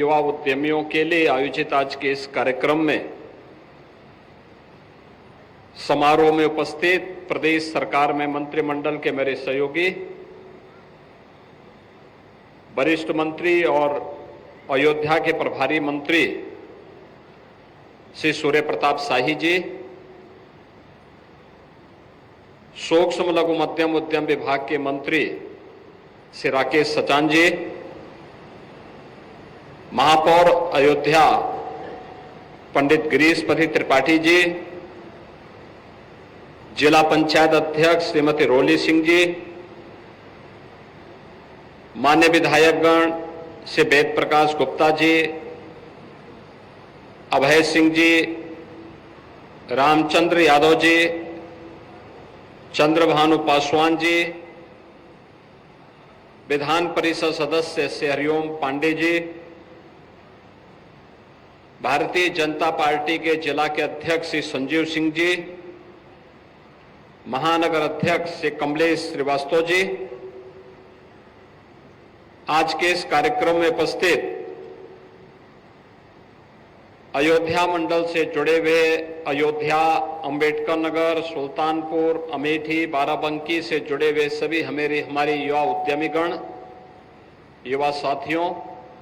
युवा उद्यमियों के लिए आयोजित आज के इस कार्यक्रम में समारोह में उपस्थित प्रदेश सरकार में मंत्रिमंडल के मेरे सहयोगी, वरिष्ठ मंत्री और अयोध्या के प्रभारी मंत्री श्री सूर्य प्रताप शाही जी, सूक्ष्म लघु मध्यम उद्यम विभाग के मंत्री श्री राकेश सचान जी, महापौर अयोध्या पंडित गिरीशपति त्रिपाठी जी, जिला पंचायत अध्यक्ष श्रीमती रोली सिंह जी, मान्य विधायकगण श्री वेद प्रकाश गुप्ता जी, अभय सिंह जी, रामचंद्र यादव जी, चंद्रभानु पासवान जी, विधान परिषद सदस्य श्री हरिओम पांडे जी, भारतीय जनता पार्टी के जिला के अध्यक्ष श्री संजीव सिंह जी, महानगर अध्यक्ष श्री कमलेश श्रीवास्तव जी, आज के इस कार्यक्रम में उपस्थित अयोध्या मंडल से जुड़े हुए अयोध्या, अंबेडकर नगर, सुल्तानपुर, अमेठी, बाराबंकी से जुड़े हुए सभी हमारे युवा उद्यमीगण, युवा साथियों,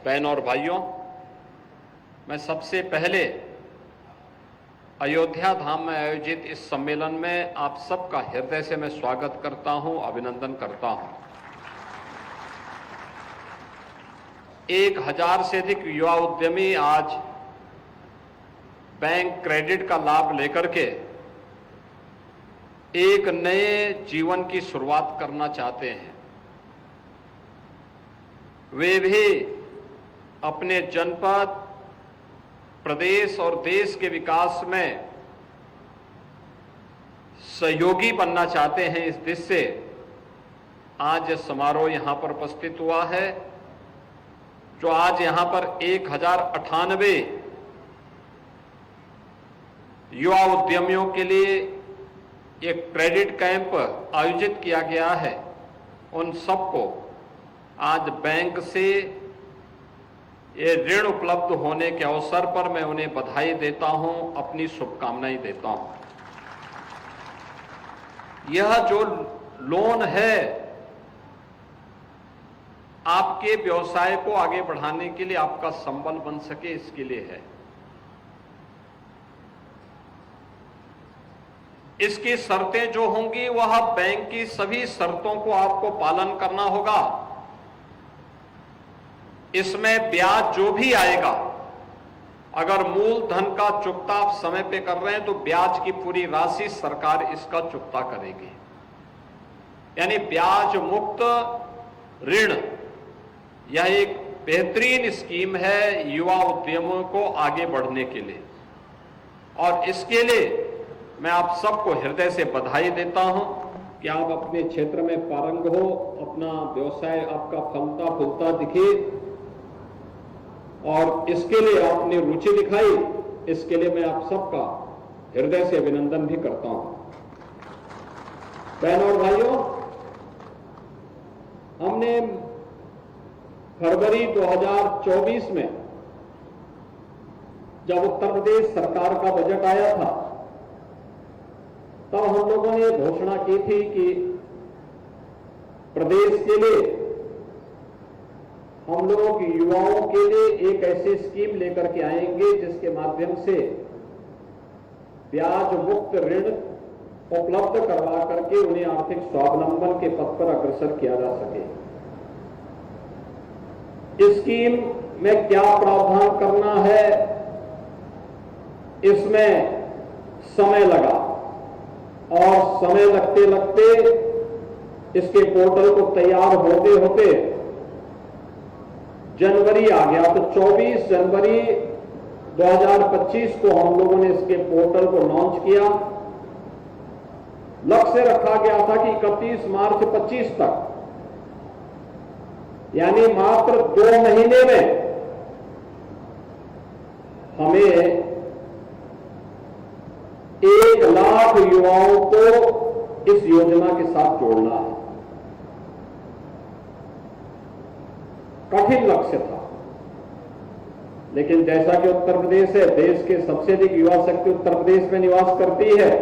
बहनों और भाइयों, मैं सबसे पहले अयोध्या धाम में आयोजित इस सम्मेलन में आप सबका हृदय से मैं स्वागत करता हूं, अभिनंदन करता हूं। 1000 से अधिक युवा उद्यमी आज बैंक क्रेडिट का लाभ लेकर के एक नए जीवन की शुरुआत करना चाहते हैं। वे भी अपने जनपद, प्रदेश और देश के विकास में सहयोगी बनना चाहते हैं। इस दृष्टि से आज समारोह यहां पर उपस्थित हुआ है, जो आज यहां पर 1098 युवा उद्यमियों के लिए एक क्रेडिट कैंप आयोजित किया गया है। उन सबको आज बैंक से ये ऋण उपलब्ध होने के अवसर पर मैं उन्हें बधाई देता हूं, अपनी शुभकामनाएं देता हूं। यह जो लोन है आपके व्यवसाय को आगे बढ़ाने के लिए, आपका संबल बन सके, इसके लिए है। इसकी शर्तें जो होंगी वह बैंक की सभी शर्तों को आपको पालन करना होगा। इसमें ब्याज जो भी आएगा, अगर मूलधन का चुकता आप समय पे कर रहे हैं तो ब्याज की पूरी राशि सरकार इसका चुकता करेगी। यानी ब्याज मुक्त ऋण, यह एक बेहतरीन स्कीम है युवा उद्यमों को आगे बढ़ने के लिए, और इसके लिए मैं आप सबको हृदय से बधाई देता हूं कि आप अपने क्षेत्र में पारंग हो, अपना व्यवसाय आपका फलता फूलता दिखे, और इसके लिए आपने रुचि दिखाई। इसके लिए मैं आप सबका हृदय से अभिनंदन भी करता हूं। बहनों और भाइयों, हमने फरवरी 2024 में जब उत्तर प्रदेश सरकार का बजट आया था, तब हम लोगों ने घोषणा की थी कि प्रदेश के लिए हम लोग युवाओं के लिए एक ऐसी स्कीम लेकर के आएंगे जिसके माध्यम से ब्याज मुक्त ऋण उपलब्ध करवा करके उन्हें आर्थिक स्वावलंबन के पथ पर अग्रसर किया जा सके। इस स्कीम में क्या प्रावधान करना है, इसमें समय लगा, और समय लगते लगते इसके पोर्टल को तैयार होते होते जनवरी आ गया। तो 24 जनवरी 2025 को हम लोगों ने इसके पोर्टल को लॉन्च किया। लक्ष्य रखा गया था कि 31 मार्च 25 तक, यानी मात्र 2 महीने में हमें 1 लाख युवाओं को इस योजना के साथ जोड़ना है। कठिन लक्ष्य था, लेकिन जैसा कि उत्तर प्रदेश है, देश के सबसे अधिक युवा शक्ति उत्तर प्रदेश में निवास करती है,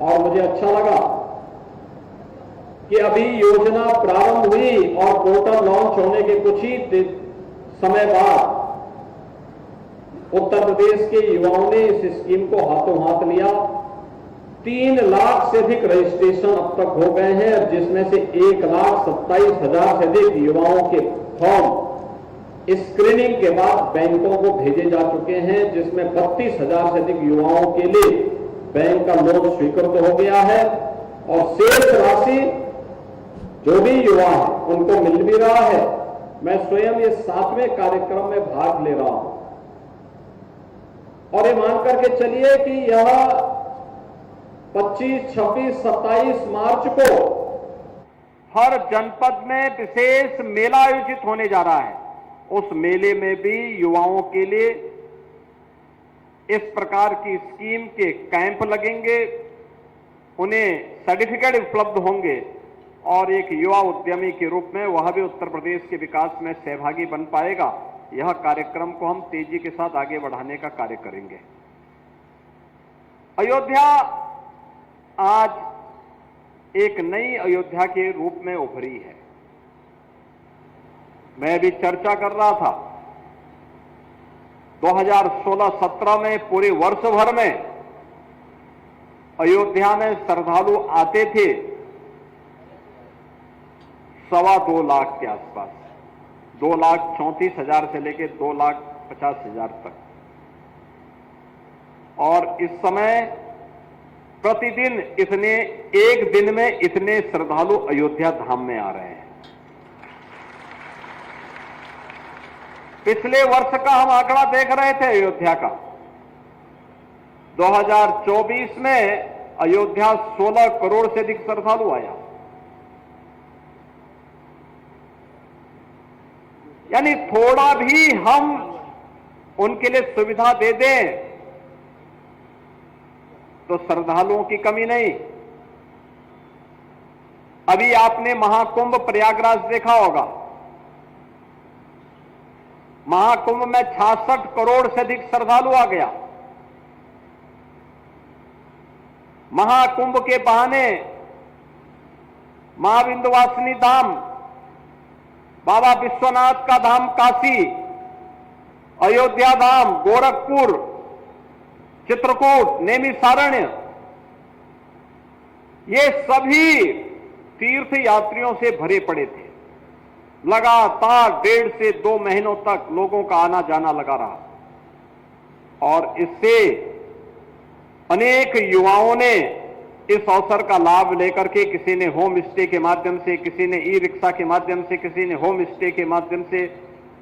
और मुझे अच्छा लगा कि अभी योजना प्रारंभ हुई और पोर्टल लॉन्च होने के कुछ ही समय बाद उत्तर प्रदेश के युवाओं ने इस स्कीम को हाथों हाथ लिया। 3 लाख से अधिक रजिस्ट्रेशन अब तक हो गए हैं, जिसमें से 1,27,000 से अधिक युवाओं के फॉर्म स्क्रीनिंग के बाद बैंकों को भेजे जा चुके हैं, जिसमें 32,000 से अधिक युवाओं के लिए बैंक का लोन स्वीकृत हो गया है, और शेष राशि जो भी युवा है उनको मिल भी रहा है। मैं स्वयं ये 7वें कार्यक्रम में भाग ले रहा हूं, और ये मान करके चलिए कि यह 25, 26, 27 मार्च को हर जनपद में विशेष मेला आयोजित होने जा रहा है। उस मेले में भी युवाओं के लिए इस प्रकार की स्कीम के कैंप लगेंगे, उन्हें सर्टिफिकेट उपलब्ध होंगे, और एक युवा उद्यमी के रूप में वह भी उत्तर प्रदेश के विकास में सहभागी बन पाएगा। यह कार्यक्रम को हम तेजी के साथ आगे बढ़ाने का कार्य करेंगे। अयोध्या आज एक नई अयोध्या के रूप में उभरी है। मैं भी चर्चा कर रहा था, 2016-17 में पूरे वर्ष भर में अयोध्या में श्रद्धालु आते थे 2.25 लाख के आसपास, 2,34,000 से लेकर 2,50,000 तक, और इस समय प्रतिदिन एक दिन में इतने श्रद्धालु अयोध्या धाम में आ रहे हैं। पिछले वर्ष का हम आंकड़ा देख रहे थे अयोध्या का, 2024 में अयोध्या 16 करोड़ से अधिक श्रद्धालु आया। यानी थोड़ा भी हम उनके लिए सुविधा दे दें तो श्रद्धालुओं की कमी नहीं। अभी आपने महाकुंभ प्रयागराज देखा होगा, महाकुंभ में 66 करोड़ से अधिक श्रद्धालु आ गया। महाकुंभ के बहाने मां विंध्यवासिनी धाम, बाबा विश्वनाथ का धाम काशी, अयोध्या धाम, गोरखपुर, चित्रकूट, नैमिषारण्य, ये सभी तीर्थ यात्रियों से भरे पड़े थे। लगातार 1.5 से 2 महीनों तक लोगों का आना जाना लगा रहा, और इससे अनेक युवाओं ने इस अवसर का लाभ लेकर के, किसी ने होम स्टे के माध्यम से, किसी ने ई रिक्शा के माध्यम से, किसी ने होम स्टे के माध्यम से,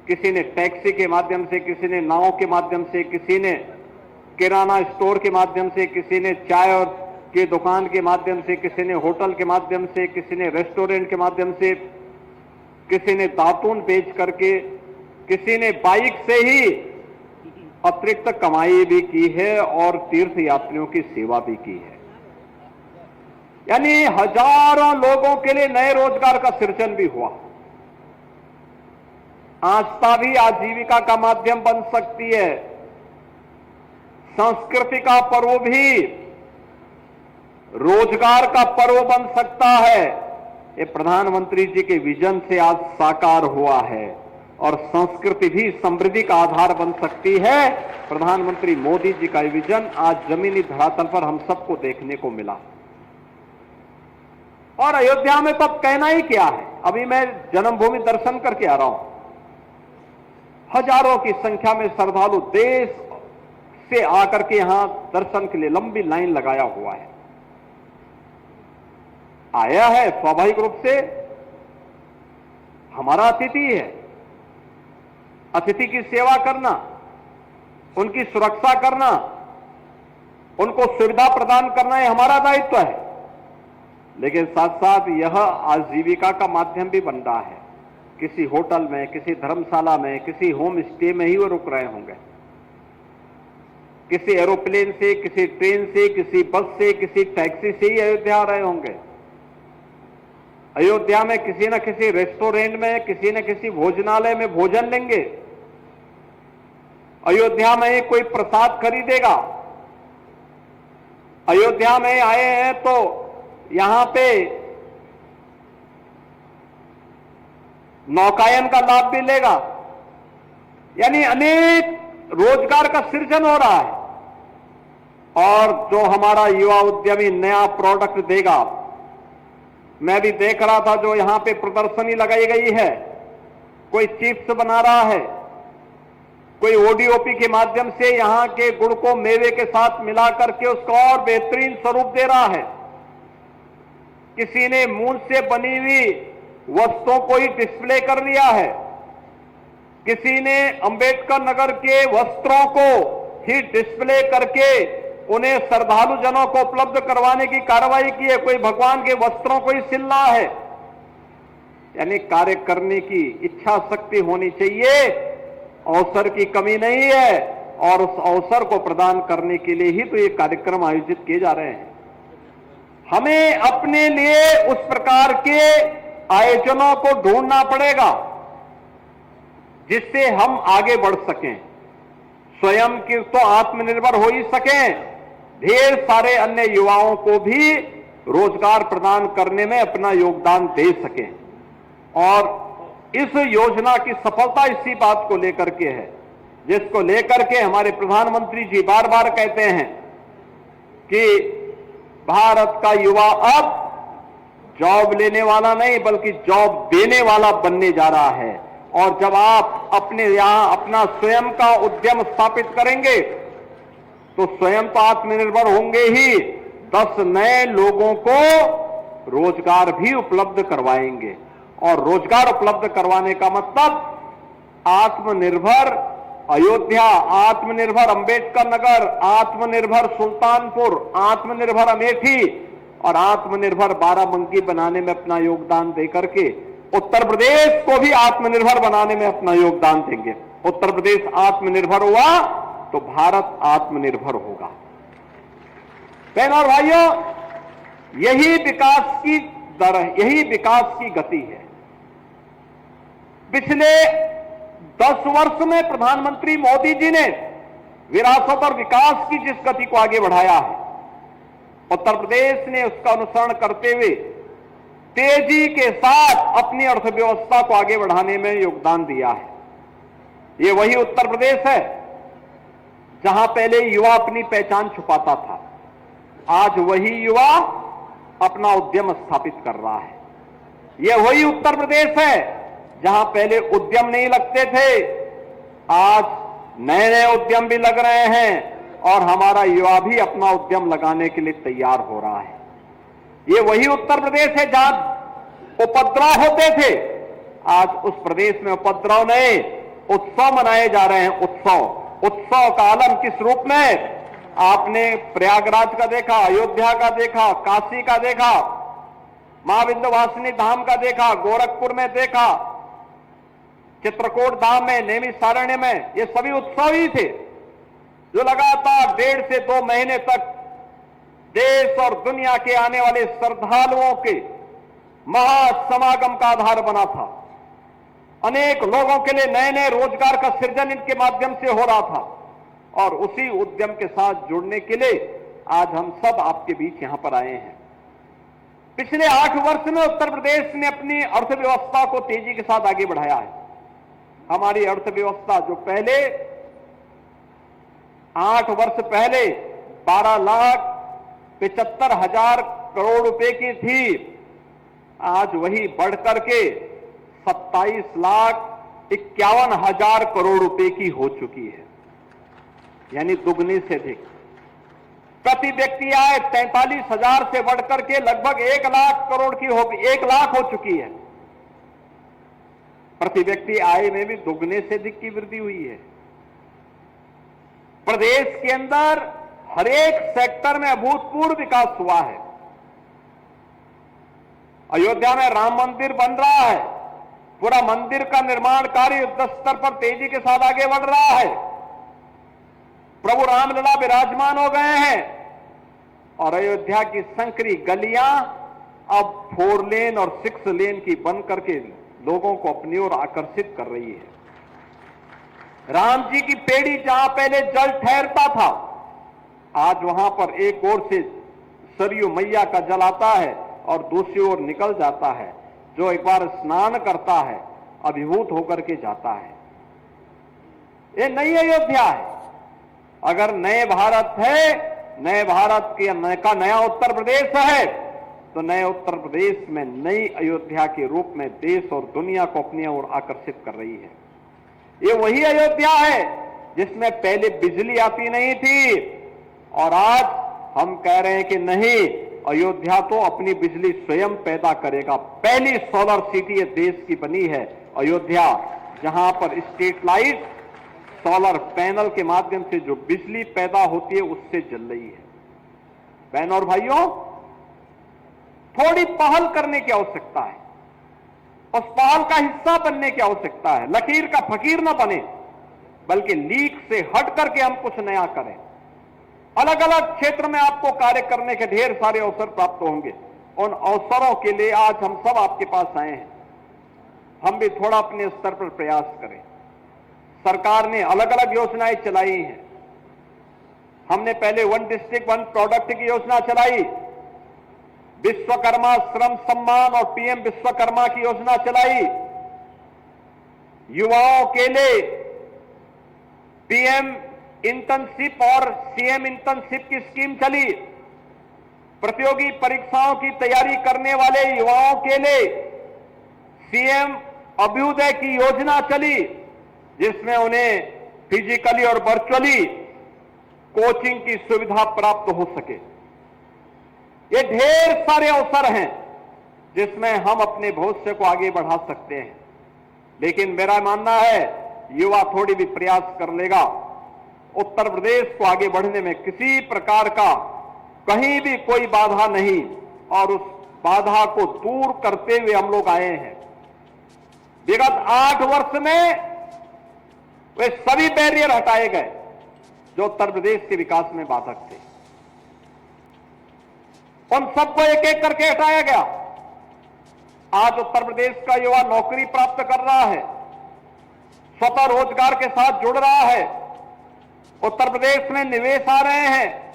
किसी ने टैक्सी के माध्यम से, किसी ने नाव के माध्यम से, किसी ने किराना स्टोर के माध्यम से, किसी ने चाय और की दुकान के माध्यम से, किसी ने होटल के माध्यम से, किसी ने रेस्टोरेंट के माध्यम से, किसी ने दातून बेच करके, किसी ने बाइक से ही अतिरिक्त कमाई भी की है और तीर्थ यात्रियों की सेवा भी की है। यानी हजारों लोगों के लिए नए रोजगार का सृजन भी हुआ। आस्था भी आजीविका का माध्यम बन सकती है, संस्कृति का पर्व भी रोजगार का पर्व बन सकता है। ये प्रधानमंत्री जी के विजन से आज साकार हुआ है, और संस्कृति भी समृद्धि का आधार बन सकती है। प्रधानमंत्री मोदी जी का विजन आज जमीनी धरातल पर हम सबको देखने को मिला। और अयोध्या में तो अब कहना ही क्या है, अभी मैं जन्मभूमि दर्शन करके आ रहा हूं, हजारों की संख्या में श्रद्धालु देश से आकर के यहां दर्शन के लिए लंबी लाइन लगाया हुआ है। आया है स्वाभाविक रूप से, हमारा अतिथि है, अतिथि की सेवा करना, उनकी सुरक्षा करना, उनको सुविधा प्रदान करना, ये हमारा दायित्व है। लेकिन साथ साथ यह आजीविका का माध्यम भी बन रहा है। किसी होटल में, किसी धर्मशाला में, किसी होम स्टे में ही वो रुक रहे होंगे, किसी एरोप्लेन से, किसी ट्रेन से, किसी बस से, किसी टैक्सी से ही अयोध्या आ रहे होंगे। अयोध्या में किसी न किसी रेस्टोरेंट में, किसी न किसी भोजनालय में भोजन लेंगे। अयोध्या में कोई प्रसाद खरीदेगा। अयोध्या में आए हैं तो यहां पे नौकायन का लाभ भी लेगा। यानी अनेक रोजगार का सृजन हो रहा है। और जो हमारा युवा उद्यमी नया प्रोडक्ट देगा, मैं भी देख रहा था जो यहां पे प्रदर्शनी लगाई गई है, कोई चिप्स बना रहा है, कोई ओडीओपी के माध्यम से यहां के गुड़ को मेवे के साथ मिलाकर के उसका और बेहतरीन स्वरूप दे रहा है। किसी ने मूल से बनी हुई वस्तुओं को ही डिस्प्ले कर लिया है। किसी ने अंबेडकर नगर के वस्त्रों को ही डिस्प्ले करके उन्हें श्रद्धालु जनों को उपलब्ध करवाने की कार्रवाई की है। कोई भगवान के वस्त्रों को ही सिल रहा है। यानी कार्य करने की इच्छा शक्ति होनी चाहिए, अवसर की कमी नहीं है। और उस अवसर को प्रदान करने के लिए ही तो ये कार्यक्रम आयोजित किए जा रहे हैं। हमें अपने लिए उस प्रकार के आयोजनों को ढूंढना पड़ेगा जिससे हम आगे बढ़ सकें, स्वयं की तो आत्मनिर्भर हो ही सकें, ढेर सारे अन्य युवाओं को भी रोजगार प्रदान करने में अपना योगदान दे सकें। और इस योजना की सफलता इसी बात को लेकर के है, जिसको लेकर के हमारे प्रधानमंत्री जी बार बार कहते हैं कि भारत का युवा अब जॉब लेने वाला नहीं बल्कि जॉब देने वाला बनने जा रहा है। और जब आप अपने यहां अपना स्वयं का उद्यम स्थापित करेंगे तो स्वयं तो आत्मनिर्भर होंगे ही, 10 नए लोगों को रोजगार भी उपलब्ध करवाएंगे। और रोजगार उपलब्ध करवाने का मतलब आत्मनिर्भर अयोध्या, आत्मनिर्भर अंबेडकर नगर, आत्मनिर्भर सुल्तानपुर, आत्मनिर्भर अमेठी और आत्मनिर्भर बाराबंकी बनाने में अपना योगदान देकर के उत्तर प्रदेश को भी आत्मनिर्भर बनाने में अपना योगदान देंगे। उत्तर प्रदेश आत्मनिर्भर हुआ तो भारत आत्मनिर्भर होगा। बहनों और भाइयों, यही विकास की दर है, यही विकास की गति है। पिछले 10 वर्ष में प्रधानमंत्री मोदी जी ने विरासत और विकास की जिस गति को आगे बढ़ाया है, उत्तर प्रदेश ने उसका अनुसरण करते हुए तेजी के साथ अपनी अर्थव्यवस्था को आगे बढ़ाने में योगदान दिया है। ये वही उत्तर प्रदेश है जहां पहले युवा अपनी पहचान छुपाता था, आज वही युवा अपना उद्यम स्थापित कर रहा है। ये वही उत्तर प्रदेश है जहां पहले उद्यम नहीं लगते थे, आज नए नए उद्यम भी लग रहे हैं और हमारा युवा भी अपना उद्यम लगाने के लिए तैयार हो रहा है। ये वही उत्तर प्रदेश है जहां उपद्रव होते थे, आज उस प्रदेश में उपद्रव नहीं, उत्सव मनाए जा रहे हैं। उत्सव का आलम किस रूप में? आपने प्रयागराज का देखा, अयोध्या का देखा, काशी का देखा, मां विंध्यवासिनी धाम का देखा, गोरखपुर में देखा, चित्रकूट धाम में, नैमिषारण्य में, ये सभी उत्सव ही थे जो लगातार 1.5 से 2 महीने तक देश और दुनिया के आने वाले श्रद्धालुओं के महासमागम का आधार बना था। अनेक लोगों के लिए नए नए रोजगार का सृजन इनके माध्यम से हो रहा था। और उसी उद्यम के साथ जुड़ने के लिए आज हम सब आपके बीच यहां पर आए हैं। पिछले 8 वर्ष में उत्तर प्रदेश ने अपनी अर्थव्यवस्था को तेजी के साथ आगे बढ़ाया है। हमारी अर्थव्यवस्था जो पहले 8 वर्ष पहले 12,75,000 करोड़ रुपए की थी, आज वही बढ़कर के 27,51,000 करोड़ रुपए की हो चुकी है, यानी दुगनी से अधिक। प्रति व्यक्ति आय 43,000 से बढ़कर के लगभग 1 लाख करोड़ की हो, 1 लाख हो चुकी है। प्रति व्यक्ति आय में भी दुगने से अधिक की वृद्धि हुई है। प्रदेश के अंदर हर एक सेक्टर में अभूतपूर्व विकास हुआ है। अयोध्या में राम मंदिर बन रहा है, पूरा मंदिर का निर्माण कार्य युद्ध स्तर पर तेजी के साथ आगे बढ़ रहा है। प्रभु रामलला विराजमान हो गए हैं और अयोध्या की संकरी गलियां अब 4 लेन और 6 लेन की बन करके लोगों को अपनी ओर आकर्षित कर रही है। राम जी की पेड़ी जहां पहले जल ठहरता था, आज वहां पर एक ओर से सरयू मैया का जल आता है और दूसरी ओर निकल जाता है। जो एक बार स्नान करता है अभिभूत होकर के जाता है। ये नई अयोध्या है। अगर नए भारत है, नए भारत का नया उत्तर प्रदेश है, तो नए उत्तर प्रदेश में नई अयोध्या के रूप में देश और दुनिया को अपनी ओर आकर्षित कर रही है। ये वही अयोध्या है जिसमें पहले बिजली आती नहीं थी और आज हम कह रहे हैं कि नहीं, अयोध्या तो अपनी बिजली स्वयं पैदा करेगा। पहली सोलर सिटी ये देश की बनी है अयोध्या, जहां पर स्ट्रीट लाइट सोलर पैनल के माध्यम से जो बिजली पैदा होती है उससे जल रही है। बहनों और भाइयों, थोड़ी पहल करने की आवश्यकता है, उस पहल का हिस्सा बनने की आवश्यकता है। लकीर का फकीर न बने, बल्कि लीक से हट करके हम कुछ नया करें। अलग अलग क्षेत्र में आपको कार्य करने के ढेर सारे अवसर प्राप्त होंगे। उन अवसरों के लिए आज हम सब आपके पास आए हैं। हम भी थोड़ा अपने स्तर पर प्रयास करें। सरकार ने अलग अलग योजनाएं चलाई हैं। हमने पहले वन डिस्ट्रिक्ट वन प्रोडक्ट की योजना चलाई, विश्वकर्मा श्रम सम्मान और पीएम विश्वकर्मा की योजना चलाई, युवाओं के लिए पीएम इंटर्नशिप और सीएम इंटर्नशिप की स्कीम चली, प्रतियोगी परीक्षाओं की तैयारी करने वाले युवाओं के लिए सीएम अभ्युदय की योजना चली, जिसमें उन्हें फिजिकली और वर्चुअली कोचिंग की सुविधा प्राप्त हो सके। ये ढेर सारे अवसर हैं जिसमें हम अपने भविष्य को आगे बढ़ा सकते हैं। लेकिन मेरा मानना है, युवा थोड़ी भी प्रयास कर लेगा, उत्तर प्रदेश को आगे बढ़ने में किसी प्रकार का कहीं भी कोई बाधा नहीं, और उस बाधा को दूर करते हुए हम लोग आए हैं। विगत 8 वर्ष में वे सभी बैरियर हटाए गए जो उत्तर प्रदेश के विकास में बाधक थे। उन सबको एक एक करके हटाया गया। आज उत्तर प्रदेश का युवा नौकरी प्राप्त कर रहा है, स्वतः रोजगार के साथ जुड़ रहा है, उत्तर प्रदेश में निवेश आ रहे हैं,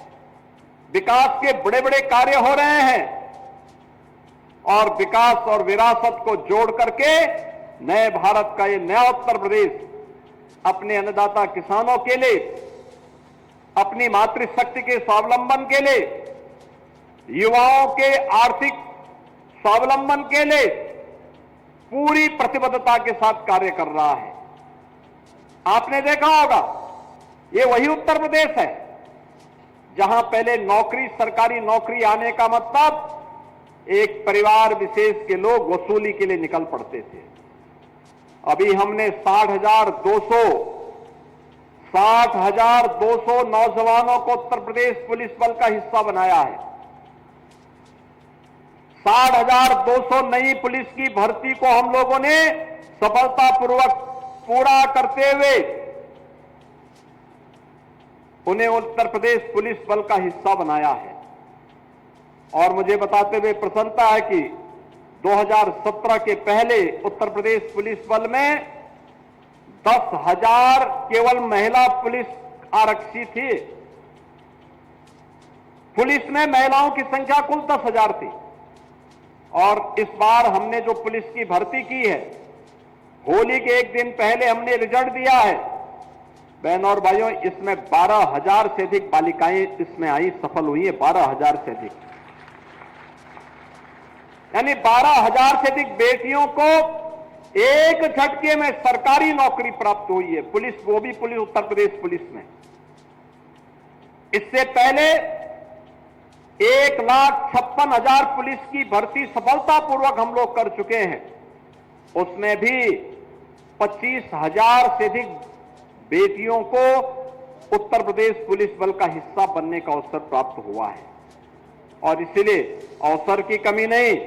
विकास के बड़े बड़े कार्य हो रहे हैं, और विकास और विरासत को जोड़ करके नए भारत का ये नया उत्तर प्रदेश अपने अन्नदाता किसानों के लिए, अपनी मातृशक्ति के स्वावलंबन के लिए, युवाओं के आर्थिक स्वावलंबन के लिए पूरी प्रतिबद्धता के साथ कार्य कर रहा है। आपने देखा होगा, ये वही उत्तर प्रदेश है जहां पहले नौकरी, सरकारी नौकरी आने का मतलब एक परिवार विशेष के लोग वसूली के लिए निकल पड़ते थे। अभी हमने 60,200 नौजवानों को उत्तर प्रदेश पुलिस बल का हिस्सा बनाया है। 60,200 नई पुलिस की भर्ती को हम लोगों ने सफलतापूर्वक पूरा करते हुए उन्हें उत्तर प्रदेश पुलिस बल का हिस्सा बनाया है। और मुझे बताते हुए प्रसन्नता है कि 2017 के पहले उत्तर प्रदेश पुलिस बल में 10,000 केवल महिला पुलिस आरक्षी थी। पुलिस में महिलाओं की संख्या कुल 10,000 थी। और इस बार हमने जो पुलिस की भर्ती की है, होली के एक दिन पहले हमने रिजल्ट दिया है। बहनों और भाइयों, इसमें 12,000 से अधिक बालिकाएं इसमें आई, सफल हुई है। 12,000 से अधिक, यानी 12,000 से अधिक बेटियों को एक झटके में सरकारी नौकरी प्राप्त हुई है। पुलिस, वो भी पुलिस, उत्तर प्रदेश पुलिस में। इससे पहले 1,56,000 पुलिस की भर्ती सफलतापूर्वक हम लोग कर चुके हैं। उसमें भी 25,000 से अधिक बेटियों को उत्तर प्रदेश पुलिस बल का हिस्सा बनने का अवसर प्राप्त हुआ है। और इसलिए अवसर की कमी नहीं,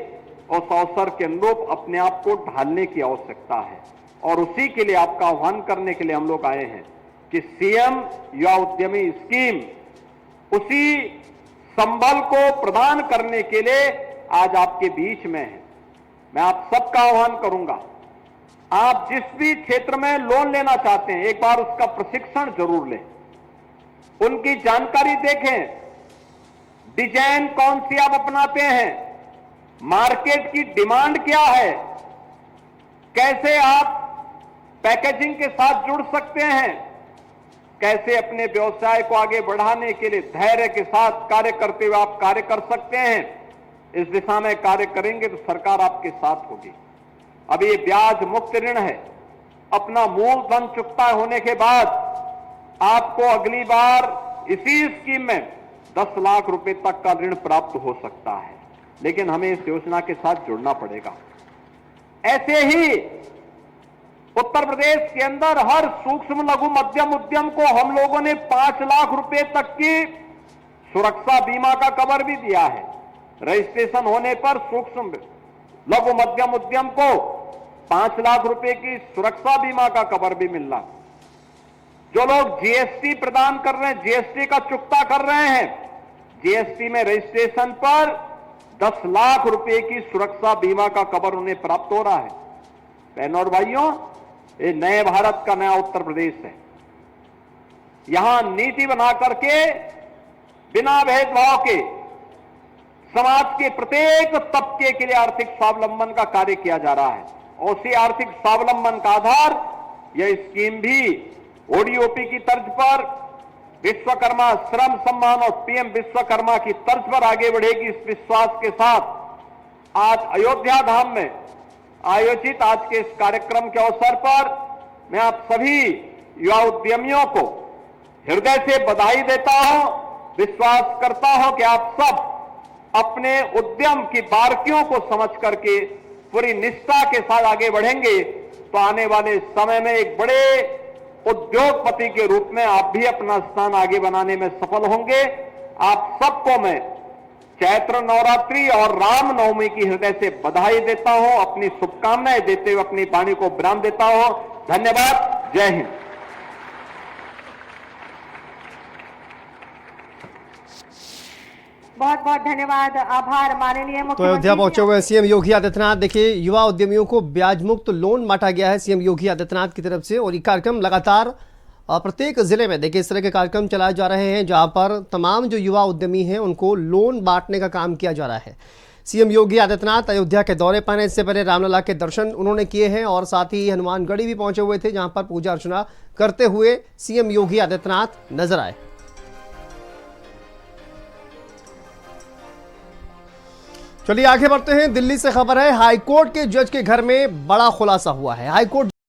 उस अवसर के अनुरूप अपने आप को ढालने की आवश्यकता है। और उसी के लिए आपका आह्वान करने के लिए हम लोग आए हैं कि सीएम युवा उद्यमी स्कीम, उसी संबल को प्रदान करने के लिए आज आपके बीच में है। मैं आप सबका आह्वान करूंगा आप जिस भी क्षेत्र में लोन लेना चाहते हैं एक बार उसका प्रशिक्षण जरूर लें, उनकी जानकारी देखें, डिजाइन कौन सी आप अपनाते हैं, मार्केट की डिमांड क्या है, कैसे आप पैकेजिंग के साथ जुड़ सकते हैं, कैसे अपने व्यवसाय को आगे बढ़ाने के लिए धैर्य के साथ कार्य करते हुए आप कार्य कर सकते हैं। इस दिशा में कार्य करेंगे तो सरकार आपके साथ होगी। अब ये ब्याज मुक्त ऋण है, अपना मूलधन चुकता होने के बाद आपको अगली बार इसी स्कीम में 10 लाख रुपए तक का ऋण प्राप्त हो सकता है, लेकिन हमें इस योजना के साथ जुड़ना पड़ेगा। ऐसे ही उत्तर प्रदेश के अंदर हर सूक्ष्म लघु मध्यम उद्यम को हम लोगों ने 5 लाख रुपए तक की सुरक्षा बीमा का कवर भी दिया है। रजिस्ट्रेशन होने पर सूक्ष्म लघु मध्यम उद्यम को 5 लाख रुपए की सुरक्षा बीमा का कवर भी मिल रहा। जो लोग जीएसटी प्रदान कर रहे हैं, जीएसटी का चुकता कर रहे हैं, जीएसटी में रजिस्ट्रेशन पर 10 लाख रुपए की सुरक्षा बीमा का कवर उन्हें प्राप्त हो रहा है। बहनों और भाइयों, ये नए भारत का नया उत्तर प्रदेश है। यहां नीति बना करके बिना भेदभाव के समाज के प्रत्येक तबके के लिए आर्थिक स्वावलंबन का कार्य किया जा रहा है। और उसी आर्थिक स्वावलंबन का आधार यह स्कीम भी ओडीओपी की तर्ज पर, विश्वकर्मा श्रम सम्मान और पीएम विश्वकर्मा की तर्ज पर आगे बढ़ेगी। इस विश्वास के साथ आज अयोध्या धाम में आयोजित आज के इस कार्यक्रम के अवसर पर मैं आप सभी युवा उद्यमियों को हृदय से बधाई देता हूं। विश्वास करता हूं कि आप सब अपने उद्यम की बारीकियों को समझ करके पूरी निष्ठा के साथ आगे बढ़ेंगे तो आने वाले समय में एक बड़े उद्योगपति के रूप में आप भी अपना स्थान आगे बनाने में सफल होंगे। आप सबको मैं चैत्र नवरात्रि और रामनवमी की हृदय से बधाई देता हूं, अपनी शुभकामनाएं देते हुए अपनी वाणी को विराम देता हूं। धन्यवाद। जय हिंद। बहुत बहुत धन्यवाद, आभार माननीय मुख्यमंत्री। तो अयोध्या पहुंचे हुए सीएम योगी आदित्यनाथ, देखिए युवा उद्यमियों को ब्याज मुक्त लोन बांटा गया है सीएम योगी आदित्यनाथ की तरफ से। और ये कार्यक्रम लगातार प्रत्येक जिले में देखिए इस तरह के कार्यक्रम चलाए जा रहे हैं जहां पर तमाम जो युवा उद्यमी हैं उनको लोन बांटने का काम किया जा रहा है। सीएम योगी आदित्यनाथ अयोध्या के दौरे पर हैं। इससे पहले रामलला के दर्शन उन्होंने किए हैं और साथ ही हनुमानगढ़ी भी पहुंचे हुए थे जहां पर पूजा अर्चना करते हुए सीएम योगी आदित्यनाथ नजर आए। चलिए आगे बढ़ते हैं। दिल्ली से खबर है, हाईकोर्ट के जज के घर में बड़ा खुलासा हुआ है। हाईकोर्ट